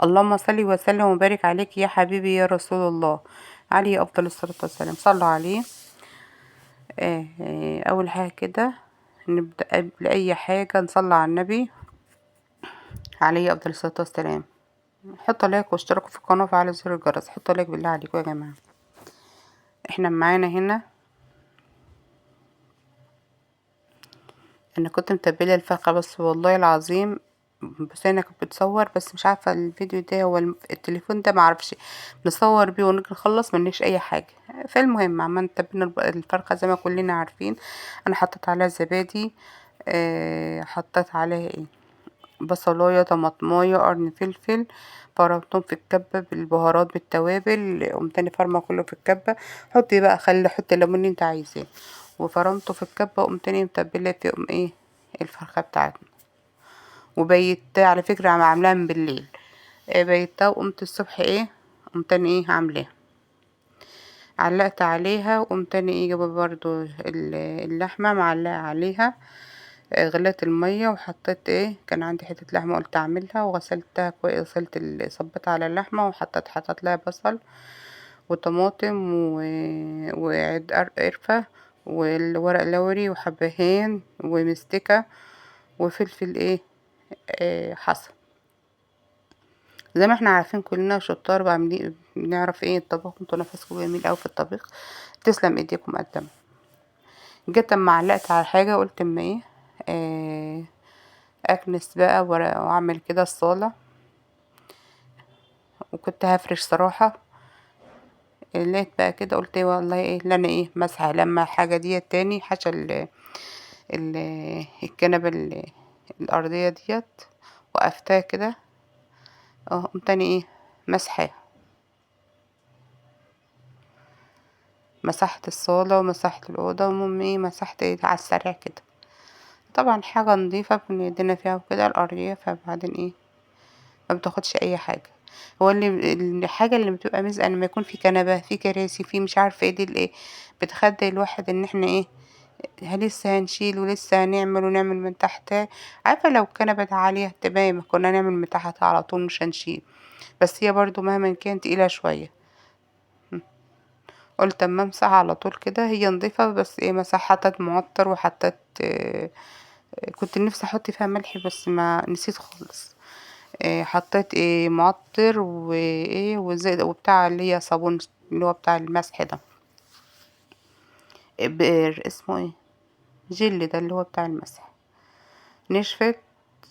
اللهم صل وسلم وبارك عليك يا حبيبي يا رسول الله، عليه افضل الصلاة والسلام. صلوا عليه. اول حاجة كده نبدأ قبل اي حاجة نصلي على النبي عليه افضل الصلاة والسلام. حطوا لايك واشتركوا في القناة وفعلوا زر الجرس. حطوا لايك بالله عليكم يا جماعة. احنا معانا هنا انا كنت متبلة الفرخة، بس والله العظيم بس انا كنت بتصور، بس مش عارفة الفيديو ده هو التليفون ده معرفش نصور بيه ونيجي نخلص منيش اي حاجة. فالمهم عملنا تبلنا الفرخة زي ما كلنا عارفين. انا حطيت عليها زبادي، حطيت عليها ايه، بصلاية، طماطماية، قرن فلفل، فرمتهم في الكبة بالبهارات بالتوابل. قمت تاني فرمه كله في الكبة. حطي بقى خل، حطي الليمون اللي انت عايزاه، وفرمته في الكبة. وقمت تاني متبلة فيهم ايه الفرخة بتاعتنا. وبيت على فكرة عاملاها من بالليل. بيتها وقمت الصبح ايه، قمت تاني ايه عاملاها، علقت عليها. وقمت تاني ايه جايبه برضو اللحمة معلقة عليها. غليت المية وحطيت ايه، كان عندي حتة لحمة قلت اعملها وغسلتها كويس، غسلت صبيت على اللحمة حطيت لها بصل وطماطم وعود قرفة والورق لوري وحبهان ومستكة وفلفل ايه، حصى. زي ما احنا عارفين كلنا شطار بعملين بنعرف ايه الطبخ. انتوا نفسكم جميل اوي في الطبخ، تسلم ايديكم قدام. جيت اما علقت على حاجة قلت اما ايه، اكنس بقى واعمل كده الصالة. وكنت هفرش صراحة. لقيت بقى كده قلت ايه والله ايه لنا ايه مسحة لما الحاجة دي تاني حشى ال الكنبة الأرضية ديت. وقفتها كده قمت تاني ايه مسحاه. مسحت الصالة ومسحت الأوضة، المهم ايه مسحت ايه على السريع كده. طبعا حاجة نظيفة من ايدينا فيها وكده الأرضية، فبعدين ايه ما بتاخدش اي حاجة. هو الحاجة اللي بتبقى مزقة لما يكون في كنبة في كراسي في مش عارفة ايه دي الايه، بتخدع الواحد ان احنا ايه لسه هنشيل ولسه هنعمل ونعمل من تحتها. عارفة لو كنبة عالية تمام كنا نعمل من تحتها على طول مش هنشيل، بس هي برضو مهما كانت تقيلة شوية. قلت اما امسح على طول كده هي نضيفة، بس ايه مسح حطت معطر وحطت كنت نفسي احط فيها ملح بس ما نسيت خالص. حطيت ايه معطر وايه وزيت وبتاع اللي هي صابون اللي هو بتاع المسح ده، بئر اسمه ايه، جل ده اللي هو بتاع المسح. نشفت.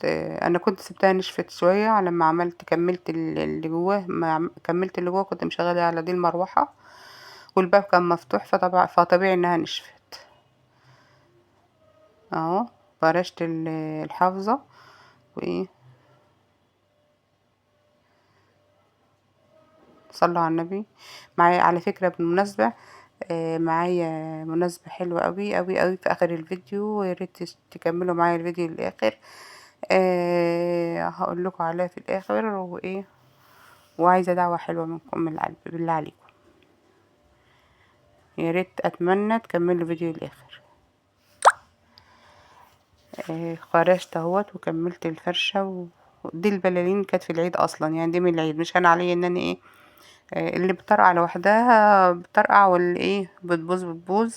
انا كنت سبتها نشفت شويه على ما عملت كملت اللي جواه. ما كملت اللي جواه كنت مشغله على دي المروحه والباب كان مفتوح، فطبيعي انها نشفت. اهو فرشت الحافظه وايه. صلوا على النبي. معايا على فكره بالمناسبه معايا مناسبة حلوة قوي قوي قوي في اخر الفيديو، ويا ريت تكملوا معايا الفيديو للاخر. هقول لكم عليها في الاخر وايه. وعايزة دعوة حلوة منكم من القلب بالله عليكم، يا ريت اتمنى تكملوا الفيديو للاخر. خرجت اهوت وكملت الفرشة ودي البلالين كانت في العيد اصلا، يعني دي من العيد مش انا عليا ان انا ايه اللي بترقع لوحدها بترقع واللي ايه بتبوظ.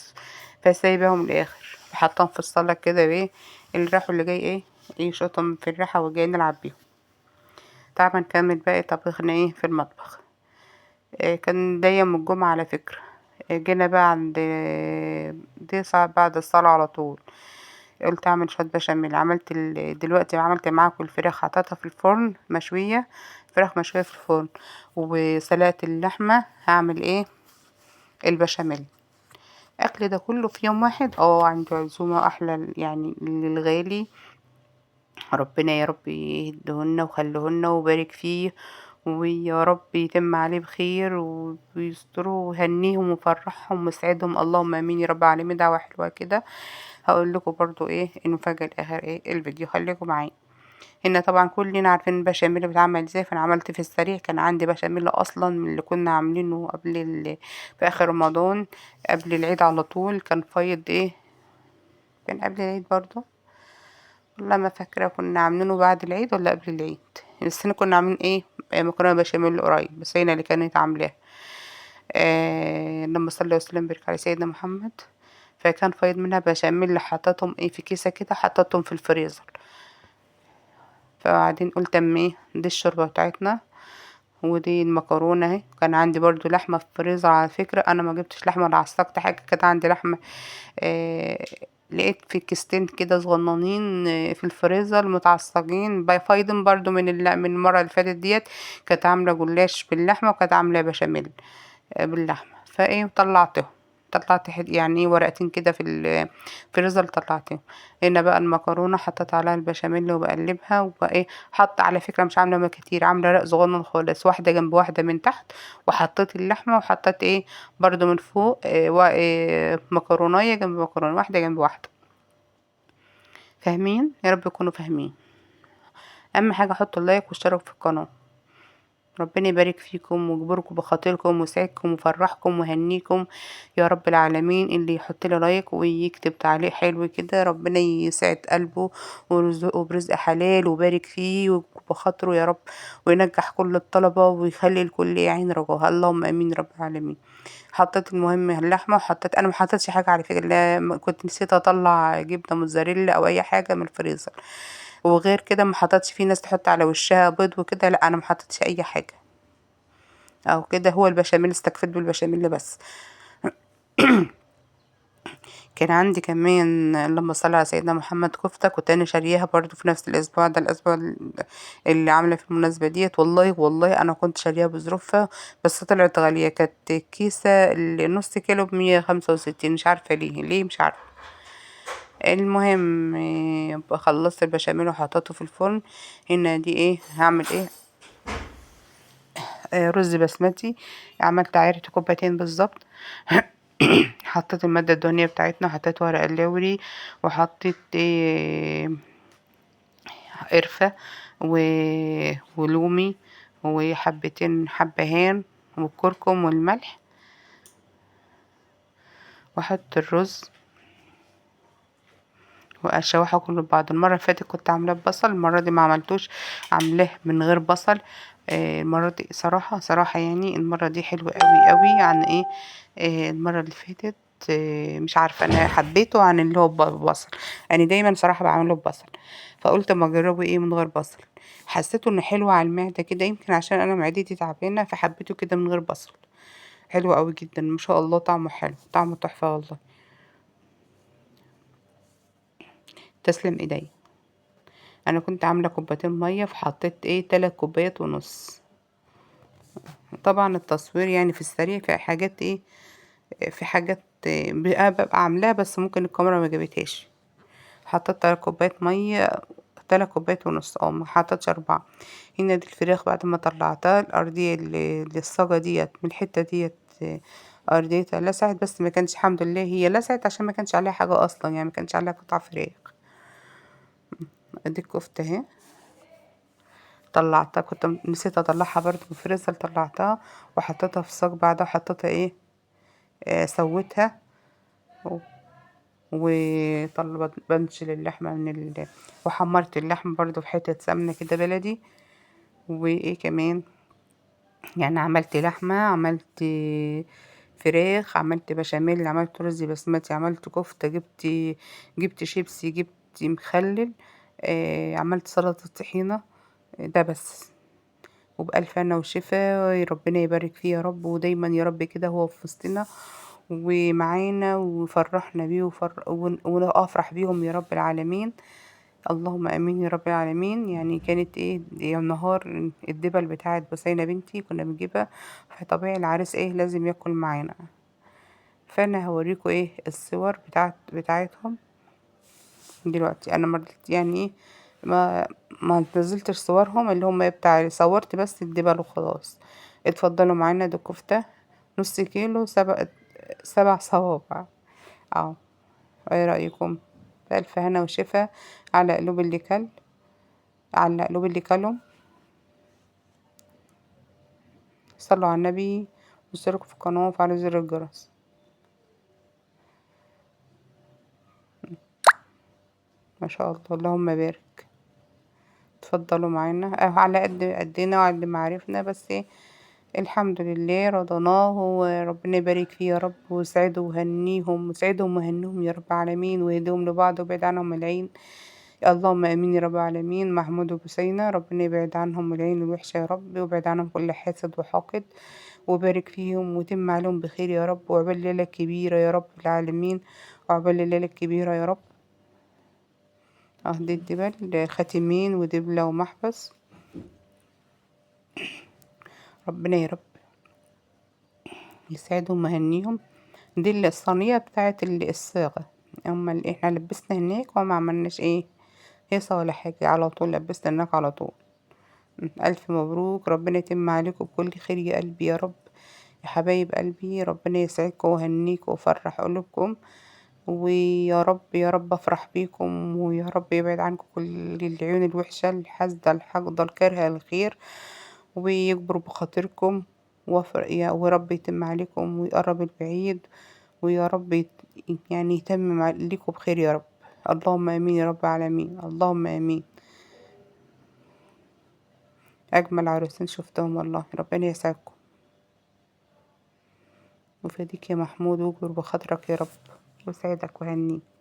فسايباهم الاخر بحطهم في الصالة كده ايه اللي راحوا اللي جاي ايه يشطهم في الريحة وجاي نلعب بيهم. طبعا كمل باقي طبخنا ايه في المطبخ. كان ده يوم الجمعة على فكرة. جينا بقى عند دي ساعة بعد الصلاة على طول. قلت اعمل شوية بشاميل. عملت دلوقتي عملت معاكم الفراخ حطيتها في الفرن مشوية، فراخ مشوية في الفرن. وسلقت اللحمة. هعمل ايه البشاميل. اكل ده كله في يوم واحد. عندي عزومة احلى يعني للغالي. ربنا يا رب يهدهن وخليهن وبارك فيه، ويا رب يتم عليه بخير ويستره ويهنيهم ويفرحهم ويسعدهم. اللهم امين يا رب العالمين. دعوة حلوة كده. هقول لكم برضو ايه المفاجأة الاخر ايه الفيديو، خليكم معايا. هنا طبعا كلنا عارفين البشاميل بتعمل ازاي، فانا عملت في السريع. كان عندي بشاميل اصلا من اللي كنا عاملينه قبل في اخر رمضان قبل العيد على طول. كان فايض ايه، كان قبل العيد برضو، والله ما فاكرة كنا عاملينه بعد العيد ولا قبل العيد. بس احنا كنا عاملين ايه، مكرونه بشاميل قريب، بس هنا اللي كانت عاملاها. لما صلي وسلم وبارك على سيدنا محمد. فكان فايض منها بشاميل اللي حطيتهم ايه في كيسه كده، حطيتهم في الفريزر. فبعدين قلت اما ايه دي الشوربه بتاعتنا، ودي المكرونه اهي. كان عندي برضو لحمه في الفريزر على فكره، انا ما جبتش لحمه ولا عصقت حاجه، كانت عندي لحمه. لقيت في كيستين كده صغننين في الفريزر متعصجين فايضين برضو من المره اللي فاتت ديت. كانت عامله جلاش باللحمه، وكانت عامله بشاميل باللحمه. فايه طلعتهم، طلعت يعني ايه ورقتين كده في الفريزر، طلعتهم. هنا بقى المكرونه حطيت عليها البشاميل وبقلبها، وبقى ايه حط على فكره مش عامله ما كتير، عامله رق صغنن خالص، واحده جنب واحده من تحت. وحطيت اللحمه، وحطيت ايه برضو من فوق مكرونايه جنب مكرونه، واحده جنب واحده. فاهمين؟ يا رب يكونوا فاهمين. اهم حاجه حطوا اللايك واشتركوا في القناه. ربنا يبارك فيكم ويجبركم بخاطركم ويسعدكم ويفرحكم ويهنيكم يا رب العالمين. اللي يحط لي لايك ويكتب تعليق حلو كده، ربنا يسعد قلبه ويرزقه برزق حلال ويبارك فيه ويجبر بخاطره يا رب، وينجح كل الطلبة ويخلي الكل يعين رجاها، اللهم امين رب العالمين. حطيت المهم اللحمه، وحطيت انا ما حطيتش حاجه على فكره، لا كنت نسيت اطلع جبنه موتزاريلا او اي حاجه من الفريزر. وغير كده ما حطيتش، في ناس تحط على وشها بيض وكده، لا انا ما حطيتش اي حاجه او كده. هو البشاميل استكفيت بالبشاميل بس. كان عندي كمان اللهم صل على سيدنا محمد كفتة، كنت انا شارياها برضو في نفس الاسبوع ده، الاسبوع اللي عامله في المناسبه ديت. والله انا كنت شاريها بظروفها، بس طلعت غاليه. كانت كيسه النص كيلو ب165، مش عارفه ليه مش عارفه. المهم خلصت البشاميل وحطيته في الفرن. هنا دي ايه هعمل ايه، رز بسمتي. عملت عيرة كوبايتين بالظبط. حطيت المادة الدهنية بتاعتنا، حطيت ورق اللوري، وحطيت قرفة ولومي، وحبتين حبهان، والكركم والملح. واحط الرز واشوحه كله ببعض. المره اللي فاتت كنت عاملاه ببصل، المره دي ما عملتوش، عاملاه من غير بصل. المره دي صراحه يعني المره دي حلوه قوي قوي عن ايه المره اللي فاتت. مش عارفه انا حبيته عن اللي هو ببصل. انا دايما صراحه بعمله ببصل، فقلت اما اجربه ايه من غير بصل. حسيته انه حلو على المعده كده، يمكن عشان انا معدتي تعبانه فحبيته كده من غير بصل. حلو قوي جدا ما شاء الله، طعمه حلو، طعمه تحفه والله. تسلم ايدي. انا كنت عامله كوبايتين ميه، فحطيت ايه 3 كوبايات ونص. طبعا التصوير يعني في السريع، في حاجات ايه، في حاجات ببقى عاملاها بس ممكن الكاميرا ما جابتهاش. حطيت 3 كوبايات ميه، 3 كوبايات ونص، ما حطيتش 4. هنا دي الفراخ بعد ما طلعتها الارضيه اللي الصاجه ديت من الحته ديت، ارضيتها لسعت، بس ما كانش الحمد لله هي لسعت عشان ما كانش عليها حاجه اصلا، يعني ما كانش عليها قطع فراخ. ادي الكفته اهي، طلعتها كنت نسيت اطلعها برضو من الفريزر، طلعتها وحطيتها في الصاج. بعدها حطيتها ايه سويتها وطلعت بنشل اللحمة وحمرت اللحمة برضو في حتة سمنة كده بلدي. وايه كمان، يعني عملت لحمة، عملت فراخ، عملت بشاميل، عملت رز بسمتي، عملت كفتة، جبت شيبسي، جبت مخلل، عملت سلطة طحينة. ده بس. وبألف هنا وشفا، ربنا يبارك فيه يا رب، ودايما يا رب كده هو في وسطنا ومعانا، وفرحنا بيه وافرح بيهم يا رب العالمين. اللهم امين يا رب العالمين. يعني كانت ايه يوم نهار الدبل بتاعت بسينة بنتي كنا بنجيبها، فطبيعي العريس ايه لازم ياكل معانا. فانا هوريكم ايه الصور بتاعتهم دلوقتي. انا مرضت يعني ايه ما نزلتش صورهم اللي هم بتاع، صورت بس الدبل وخلاص. اتفضلوا معانا. دي كفتة نص كيلو، 7 صوابع. اهو، ايه رأيكم؟ بألف هنا وشفا على قلوب اللي كل، على قلوب اللي كلهم. صلوا على النبي واشتركوا في القناة وفعلوا زر الجرس. ما شاء الله اللهم بارك. اتفضلوا معانا على قد قدنا وعلى قد معارفنا، بس الحمد لله رضيناه، وربنا يبارك فيه يا رب، ويسعده ويهنيهم، ويسعدهم ويهنيهم يا رب العالمين، ويهديهم لبعض ويبعد عنهم العين. اللهم امين يا رب العالمين. محمود وبسينة ربنا يبعد عنهم العين الوحشة يا رب، ويبعد عنهم كل حاسد وحاقد، وبارك فيهم وتم عليهم بخير يا رب، وعقبال ليلة كبيرة يا رب العالمين، وعقبال الليلة الكبيرة يا رب. دي الدبل خاتمين ودبلة ومحبس. ربنا يا رب يسعدهم ويهنيهم. دي الصينية بتاعت الصاغة، اما اللي احنا لبسنا هناك وما عملناش ايه هيصة ولا حاجة، على طول لبسنا هناك على طول. ألف مبروك، ربنا يتم عليكم بكل خير يا قلبي يا رب، يا حبايب قلبي، ربنا يسعدكم ويهنيكم ويفرح قلوبكم، ويا رب يا رب افرح بيكم، ويا رب يبعد عنكم كل العيون الوحشة الحاسدة الحاقدة الكارهة الخير، ويكبر بخاطركم، ورب يتم عليكم ويقرب البعيد، ويا رب يعني يتمم عليكم بخير يا رب. اللهم امين يا رب العالمين، اللهم امين. اجمل عروسين شفتهم والله، ربنا يسعدكم ويفديك يا محمود، ويكبر بخاطرك يا رب، ويسعدك ويهنيك.